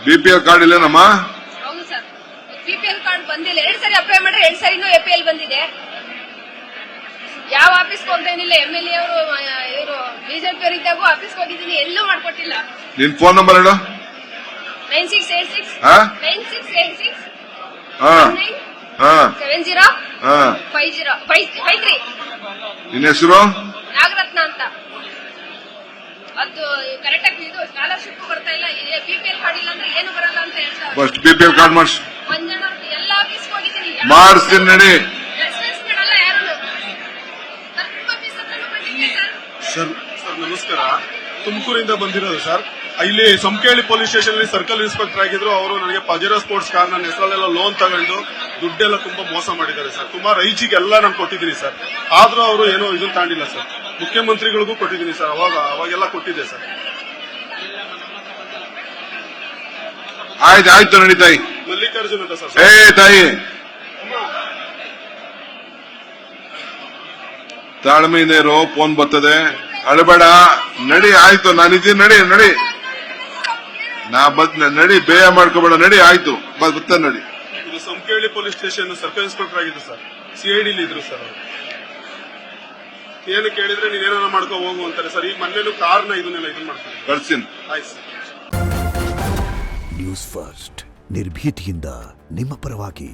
BPL card ಇಲ್ಲೇನಮ್ಮ? ಹೌದು sir, BPL card ಬಂದಿಲ್ಲ. 2 ಸರಿ ಅಪ್ಲೈ ಮಾಡ್ರೆ 2 ಸರಿನೂ ಎಪಿಎಲ್ ಬಂದಿದೆ. ಯಾವ ಆಫೀಸ್ಗೆ ಹೋಗ್ತಾ ಏನಿಲ್ಲ. MLA ಅವರು ಇವರು ಬಿಜೆಪಿ ಅವರು ಇದ್ದಾಗೂ ಆಫೀಸ್ಗೆ ಹೋಗಿದ್ದೀನಿ, ಎಲ್ಲೂ ಮಾಡ್ಕೊಟ್ಟಿಲ್ಲ. ನಿನ್ ಫೋನ್ ನಂಬರ್ ಹೇಳು. 9686 9686 70 5053. ನಿನ್ನ ಹೆಸರು? ನಾಗರತ್ನ ಅಂತ. ಅದು ಕರೆಕ್ಟ್ ಆಗಿ ಇದು ಸ್ಕಾಲರ್ಶಿಪ್ ಬರ್ತಾ ಇಲ್ಲ, ಬಿಪಿಎಲ್ ಕಾರ್ಡ್ ಇಲ್ಲ ಅಂದ್ರೆ ಏನು ಬರಲ್ಲ ಅಂತ ಹೇಳ್ತಾರೆ. ಫಸ್ಟ್ ಬಿಪಿಎಲ್ ಕಾರ್ಡ್ ಮಾಡಿಸ್. ಮಂಜಣ್ಣ ಎಲ್ಲ ಆಫೀಸ್ಗೆ ಹೋಗಿದ್ದೀನಿ, ಮಾಡಿಸ್ತೀನಿ ನಡಿ. ರೆಸ್ಪಾನ್ಸ್ ಮಾಡಲ್ಲ ಯಾರು. ಸರ್ ನಮಸ್ಕಾರ, ತುಮಕೂರಿಂದ ಬಂದಿರೋದು ಸರ್. ಇಲ್ಲಿ ಸಂಕೇಳಿ ಪೊಲೀಸ್ ಸ್ಟೇಷನ್ ಅಲ್ಲಿ ಸರ್ಕಲ್ ಇನ್ಸ್ಪೆಕ್ಟರ್ ಆಗಿದ್ರು. ಅವರು ನನಗೆ ಪಜೆರೋ ಸ್ಪೋರ್ಟ್ಸ್ ಕಾರ್ ನನ್ನ ಹೆಸರಲ್ಲೆಲ್ಲ ಲೋನ್ ತಗೊಂಡು ದುಡ್ಡೆಲ್ಲ ತುಂಬಾ ಮೋಸ ಮಾಡಿದ್ದಾರೆ ಸರ್. ತುಂಬಾ ರೈಜಿಗೆಲ್ಲ ನಾನು ಕೊಟ್ಟಿದ್ದೀನಿ ಸರ್, ಆದ್ರೂ ಅವರು ಏನೋ ಇದನ್ನ ತಾಂಡಿಲ್ಲ ಸರ್. ಮುಖ್ಯಮಂತ್ರಿಗಳಿಗೂ ಕೊಟ್ಟಿದ್ದೀನಿ ಸರ್, ಅವಾಗೆಲ್ಲ ಕೊಟ್ಟಿದ್ದೆ ಸರ್. ಆಯ್ತು ನಡಿ ತಾಯಿ. ಮಲ್ಲಿಕಾರ್ಜುನ್ ಅಂತ ಸರ್. ತಾಯಿ ತಾಳ್ಮೆಯಿಂದ ಇರೋ, ಫೋನ್ ಬರ್ತದೆ, ಅಳಬೇಡ. ನಡಿ, ಆಯ್ತು ನಾನಿದ್ದೀನಿ, ನಡಿ ನಾ ನಡಿ, ಬೇಯ ಮಾಡ್ಕೋಬೇಡ, ನಡಿ, ಆಯ್ತು ಬರ್ತ ನಡಿ. ಇದು ಸಂಕೇಳಿ ಪೊಲೀಸ್ ಸ್ಟೇಷನ್ ಸರ್ಕಲ್ ಇನ್ಸ್ಪೆಕ್ಟರ್ ಆಗಿದ್ದು ಸರ್. CID ಇದ್ರು ಸರ್. ಏನು ಕೇಳಿದ್ರೆ ನೀವೇನ ಮಾಡ್ಕೋ ಹೋಗು ಅಂತಾರೆ ಸರ್. ಈಗ ಮೊನ್ನೆನೂ ಕಾರ್ನ ಇದನ್ನೆಲ್ಲ ಮಾಡ್ತಾರೆ. ಕಳ್ಸಿನ್. ಆಯ್ತು ಸರ್. ನ್ಯೂಸ್ ಫಸ್ಟ್, ನಿರ್ಭೀತಿಯಿಂದ ನಿಮ್ಮ ಪರವಾಗಿ.